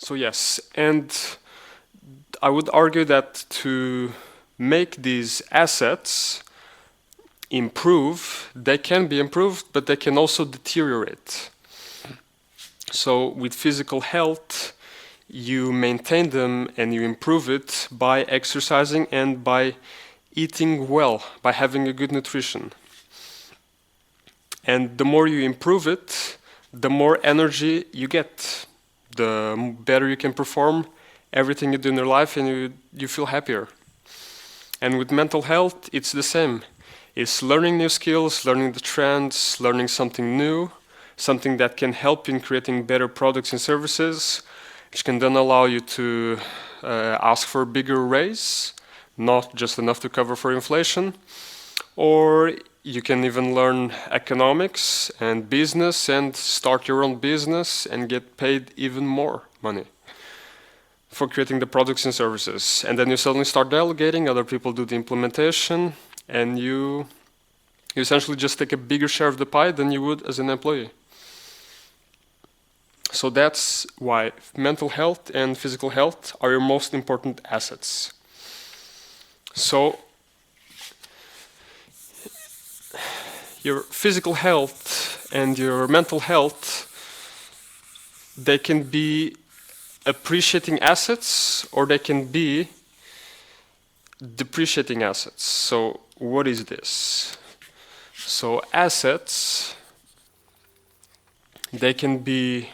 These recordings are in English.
So yes, and I would argue that to make these assets improve, they can be improved, but they can also deteriorate. So with physical health, you maintain them and you improve it by exercising and by eating well, by having a good nutrition. And the more you improve it, the more energy you get, the better you can perform everything you do in your life, and you feel happier. And with mental health, it's the same. It's learning new skills, learning the trends, learning something new, something that can help in creating better products and services, which can then allow you to ask for a bigger raise, not just enough to cover for inflation. Or you can even learn economics and business and start your own business and get paid even more money for creating the products and services. And then you suddenly start delegating, other people do the implementation, and you essentially just take a bigger share of the pie than you would as an employee. So that's why mental health and physical health are your most important assets. So your physical health and your mental health, they can be appreciating assets or they can be depreciating assets. So what is this? So assets, they can be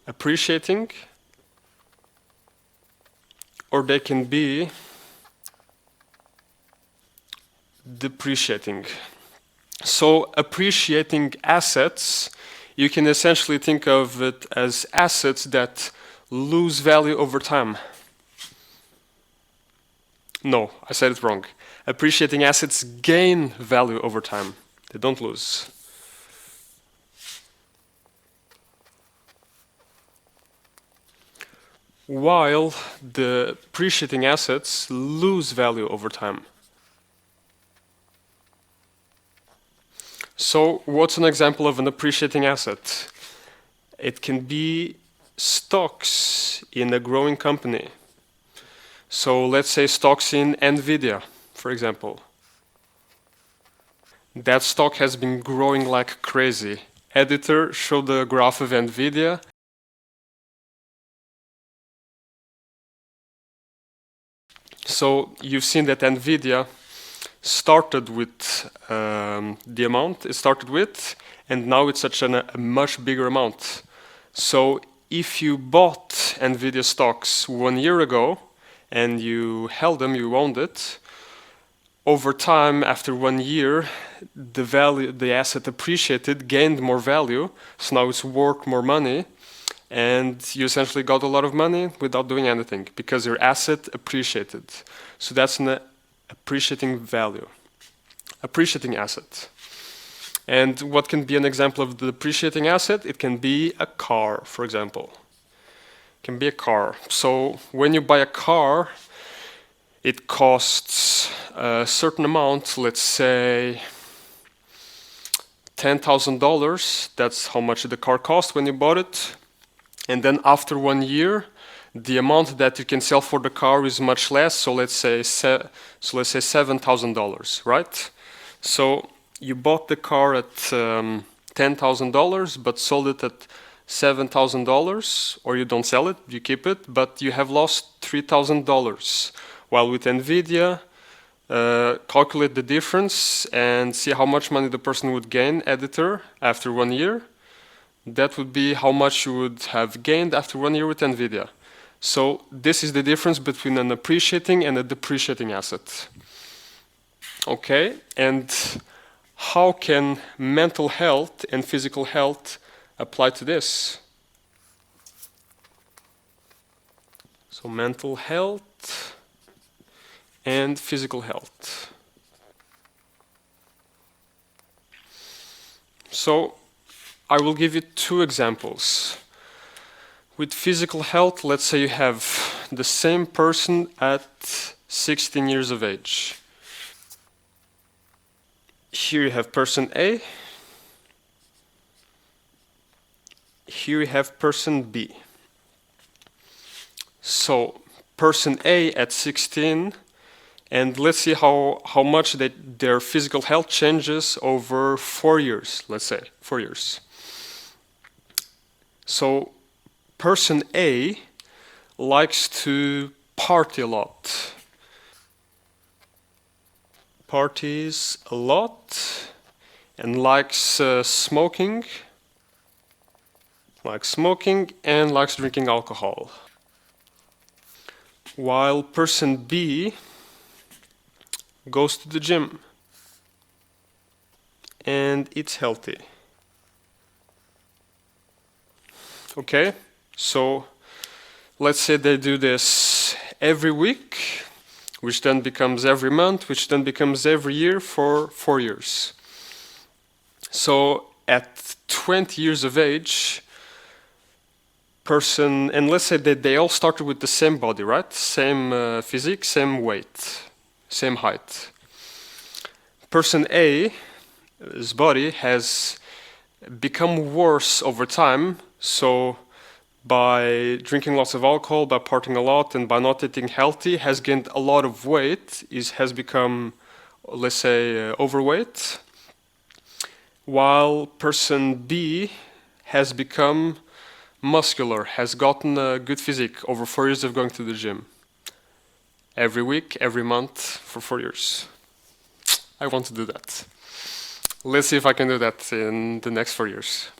appreciating or they can be depreciating. So appreciating assets, you can essentially think of it as assets that lose value over time. No, I said it wrong. Appreciating assets gain value over time. They don't lose. While the appreciating assets lose value over time. So what's an example of an appreciating asset? It can be stocks in a growing company. So let's say stocks in NVIDIA, for example. That stock has been growing like crazy. Editor, show the graph of NVIDIA. So you've seen that NVIDIA started with the amount it started with, and now it's such a much bigger amount. So if you bought NVIDIA stocks 1 year ago and you held them, you owned it, over time, after 1 year, the asset appreciated, gained more value, so now it's worth more money, and you essentially got a lot of money without doing anything because your asset appreciated. So that's an appreciating value, appreciating asset. And what can be an example of the depreciating asset? It can be a car, for example. It can be a car. So when you buy a car, it costs a certain amount, let's say $10,000. That's how much the car cost when you bought it. And then after 1 year, the amount that you can sell for the car is much less. So let's say $7,000, right? So you bought the car at $10,000, but sold it at $7,000, or you don't sell it, you keep it, but you have lost $3,000. While with NVIDIA, calculate the difference and see how much money the person would gain, editor, after 1 year. That would be how much you would have gained after 1 year with NVIDIA. So this is the difference between an appreciating and a depreciating asset. Okay, and how can mental health and physical health apply to this? So mental health and physical health. So I will give you 2 examples. With physical health, let's say you have the same person at 16 years of age. Here you have person A. Here you have person B. So person A at 16, and let's see how much their physical health changes over 4 years, let's say 4 years. So person A likes to party a lot. Parties a lot and likes smoking and likes drinking alcohol. While person B goes to the gym and eats healthy. Okay, so let's say they do this every week, which then becomes every month, which then becomes every year for 4 years. So at 20 years of age, person, and let's say that they all started with the same body, right? Same physique, same weight, same height. Person A's body has become worse over time, so by drinking lots of alcohol, by partying a lot, and by not eating healthy, has gained a lot of weight, has become, let's say, overweight, while person B has become muscular, has gotten a good physique over 4 years of going to the gym. Every week, every month, for 4 years. I want to do that. Let's see if I can do that in the next 4 years.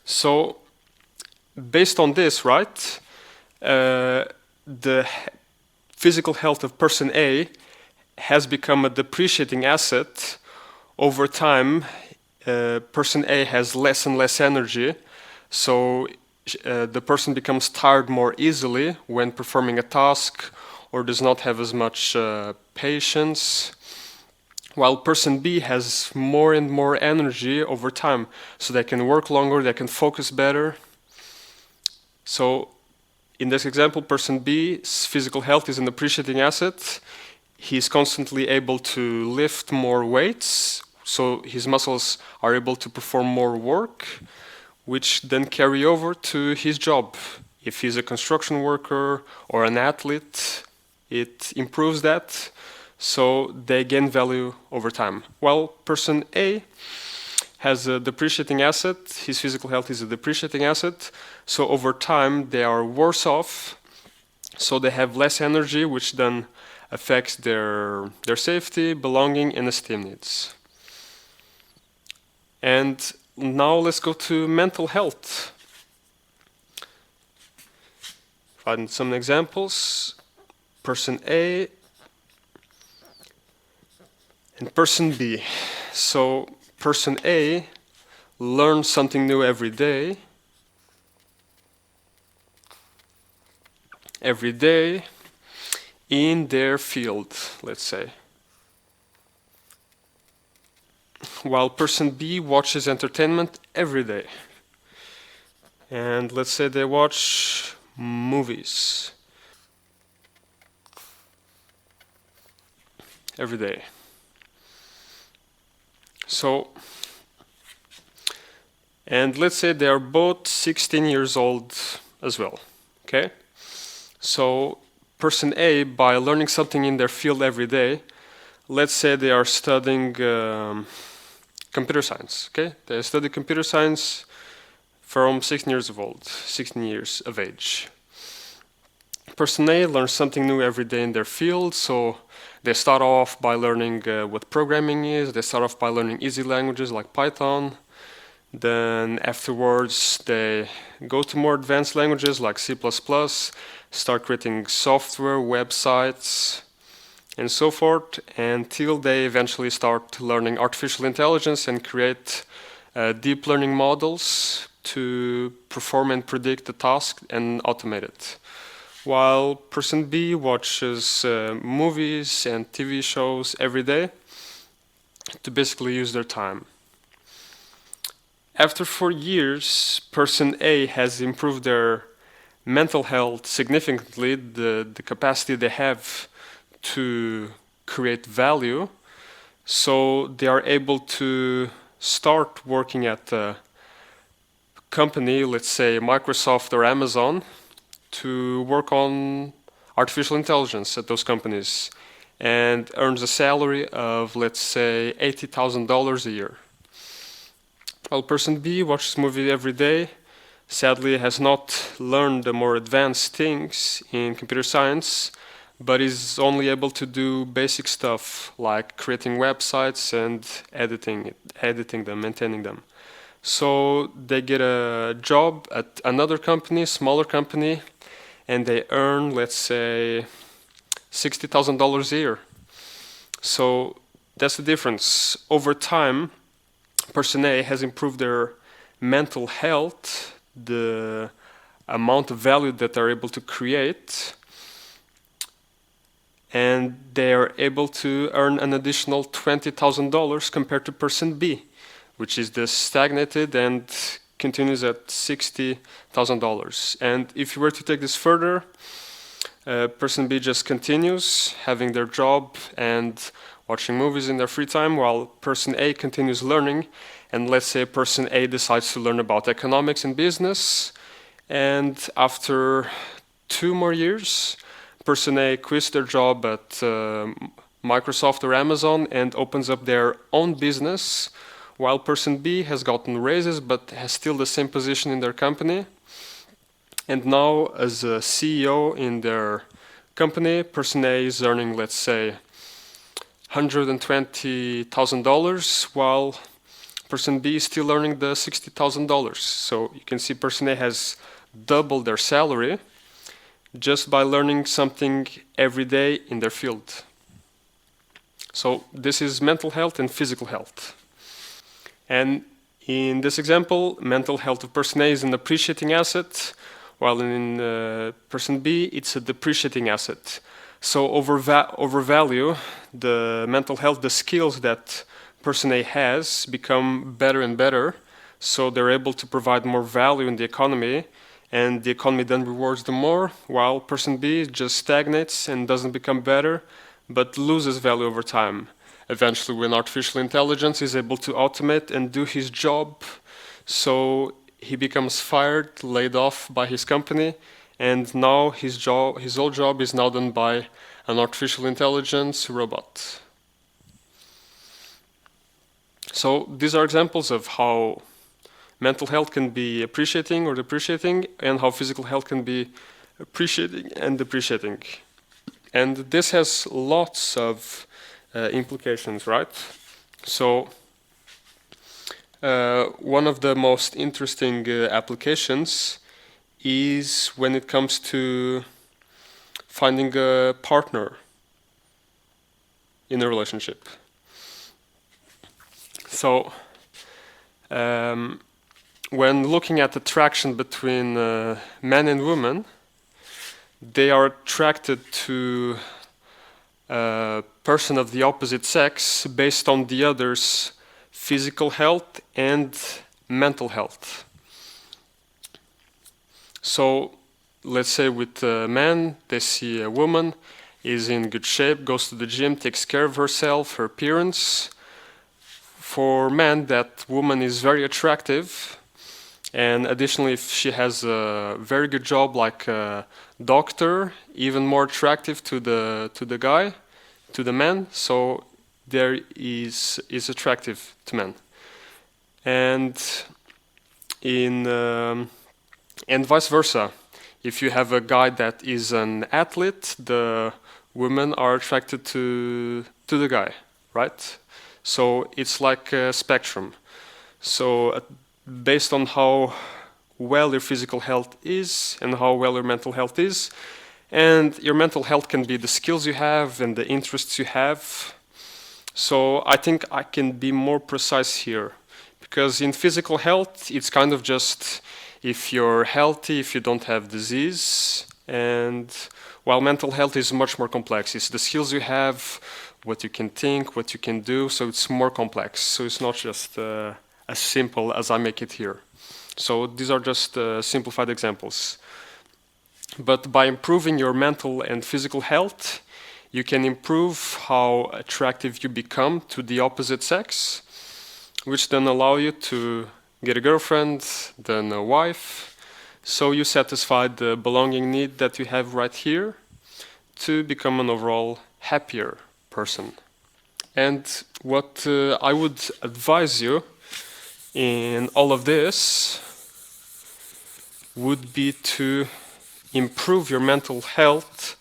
So, based on this, right, the physical health of person A has become a depreciating asset. Over time, person A has less and less energy, so the person becomes tired more easily when performing a task or does not have as much patience, while person B has more and more energy over time, so they can work longer, they can focus better. So in this example, person B's physical health is an appreciating asset. He's constantly able to lift more weights, so his muscles are able to perform more work, which then carry over to his job. If he's a construction worker or an athlete, it improves that, so they gain value over time. While person A has a depreciating asset, his physical health is a depreciating asset, so over time they are worse off, so they have less energy, which then affects their safety, belonging, and esteem needs. And now let's go to mental health. Find some examples. Person A and person B. So person A learns something new every day. In their field, let's say. While person B watches entertainment every day. And let's say they watch movies every day. So, and let's say they are both 16 years old as well, okay? So, person A, by learning something in their field every day, let's say they are studying computer science, okay? They study computer science from 16 years of age. Person A learns something new every day in their field, so they start off by learning what programming is, they start off by learning easy languages like Python, then afterwards they go to more advanced languages like C++, start creating software, websites, and so forth, until they eventually start learning artificial intelligence and create deep learning models to perform and predict the task and automate it. While person B watches movies and TV shows every day to basically use their time. After 4 years, person A has improved their mental health significantly, the capacity they have to create value, so they are able to start working at a company, let's say Microsoft or Amazon, to work on artificial intelligence at those companies and earns a salary of, let's say, $80,000 a year. While person B watches movie every day, sadly has not learned the more advanced things in computer science, but is only able to do basic stuff like creating websites and editing them, maintaining them. So they get a job at another company, smaller company, and they earn, let's say, $60,000 a year. So that's the difference. Over time, person A has improved their mental health, the amount of value that they're able to create, and they are able to earn an additional $20,000 compared to person B, which is the stagnated and continues at $60,000. And if you were to take this further, person B just continues having their job and watching movies in their free time, while person A continues learning. And let's say person A decides to learn about economics and business, and after 2 more years, person A quits their job at Microsoft or Amazon and opens up their own business, while person B has gotten raises but has still the same position in their company. And now, as a CEO in their company, person A is earning, let's say, $120,000, while person B is still earning the $60,000. So you can see person A has doubled their salary just by learning something every day in their field. So this is mental health and physical health. And in this example, mental health of person A is an appreciating asset, while in person B, it's a depreciating asset. So overvalue the mental health, the skills that person A has become better and better, so they're able to provide more value in the economy, and the economy then rewards them more, while person B just stagnates and doesn't become better, but loses value over time. Eventually, when artificial intelligence is able to automate and do his job, so he becomes fired, laid off by his company, and now his whole job is now done by an artificial intelligence robot. So these are examples of how mental health can be appreciating or depreciating, and how physical health can be appreciating and depreciating. And this has lots of implications, right? So one of the most interesting applications is when it comes to finding a partner in a relationship. So when looking at attraction between men and women, they are attracted to a person of the opposite sex based on the other's physical health and mental health. So let's say with men, they see a woman is in good shape, goes to the gym, takes care of herself, her appearance. For men, that woman is very attractive, and additionally, if she has a very good job like a doctor, even more attractive to the guy, to the man. So there is attractive to men, and and vice versa. If you have a guy that is an athlete, the women are attracted to the guy, right? So it's like a spectrum. So based on how well your physical health is and how well your mental health is, and your mental health can be the skills you have and the interests you have. So I think I can be more precise here, because in physical health, it's kind of just if you're healthy, if you don't have disease, and while mental health is much more complex. It's the skills you have, what you can think, what you can do, so it's more complex. So it's not just as simple as I make it here. So these are just simplified examples. But by improving your mental and physical health, you can improve how attractive you become to the opposite sex, which then allow you to get a girlfriend, then a wife, So you satisfy the belonging need that you have right here to become an overall happier person. And what I would advise you in all of this would be to improve your mental health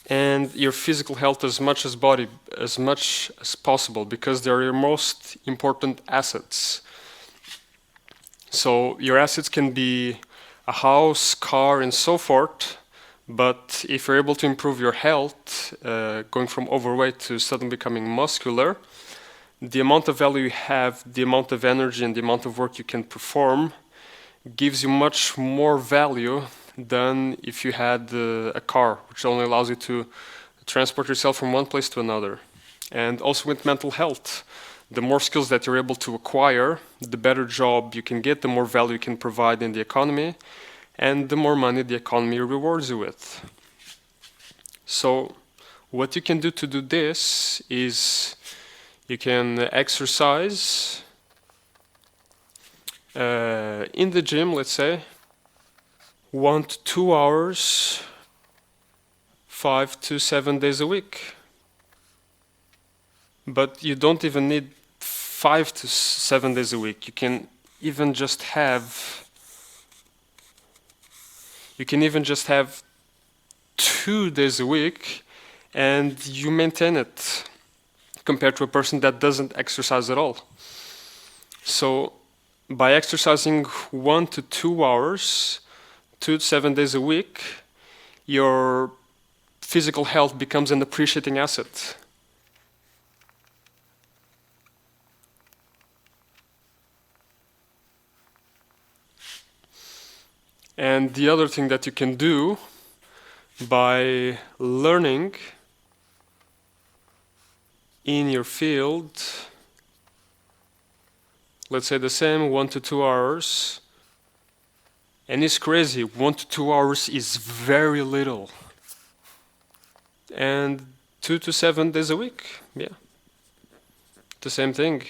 and your physical health as much as possible, because they're your most important assets. So your assets can be a house, car, and so forth, but if you're able to improve your health, going from overweight to suddenly becoming muscular, the amount of value you have, the amount of energy, and the amount of work you can perform gives you much more value than if you had a car, which only allows you to transport yourself from one place to another. And also with mental health, the more skills that you're able to acquire, the better job you can get, the more value you can provide in the economy, and the more money the economy rewards you with. So what you can do to do this is you can exercise in the gym, let's say, 1 to 2 hours, 5 to 7 days a week. But you don't even need 5 to 7 days a week. You can even just have 2 days a week, and you maintain it compared to a person that doesn't exercise at all. So by exercising 1 to 2 hours, 2 to 7 days a week, your physical health becomes an appreciating asset. And the other thing that you can do by learning in your field, let's say the same 1 to 2 hours, and it's crazy, 1 to 2 hours is very little. And 2 to 7 days a week, yeah, the same thing.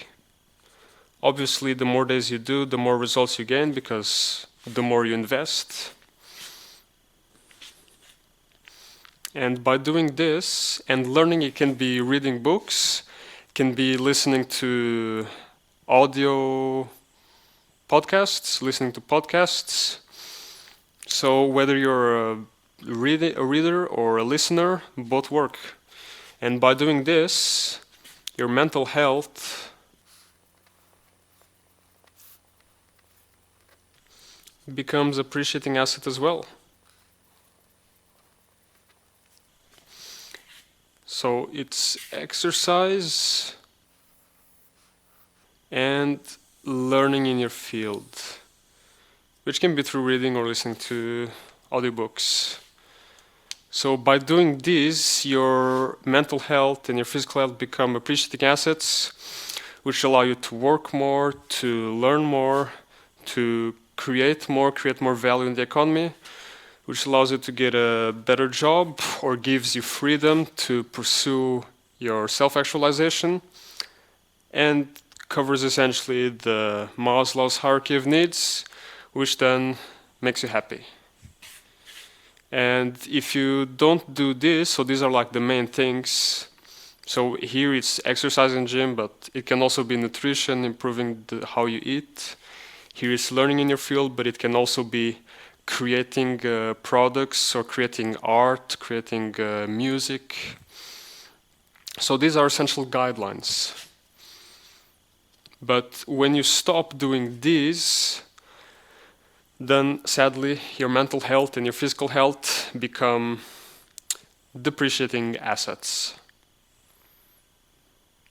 Obviously, the more days you do, the more results you gain, because the more you invest. And by doing this and learning, it can be reading books, can be listening to audio podcasts, listening to podcasts. So whether you're a reader or a listener, both work. And by doing this, your mental health becomes appreciating asset as well. So it's exercise and learning in your field, which can be through reading or listening to audiobooks. So by doing this, your mental health and your physical health become appreciating assets, which allow you to work more, to learn more, to create more value in the economy, which allows you to get a better job or gives you freedom to pursue your self-actualization, and covers essentially the Maslow's hierarchy of needs, which then makes you happy. And if you don't do this, so these are like the main things. So here it's exercise and gym, but it can also be nutrition, improving how you eat. Here it's learning in your field, but it can also be creating products or creating art, creating music. So these are essential guidelines. But when you stop doing these, then sadly your mental health and your physical health become depreciating assets.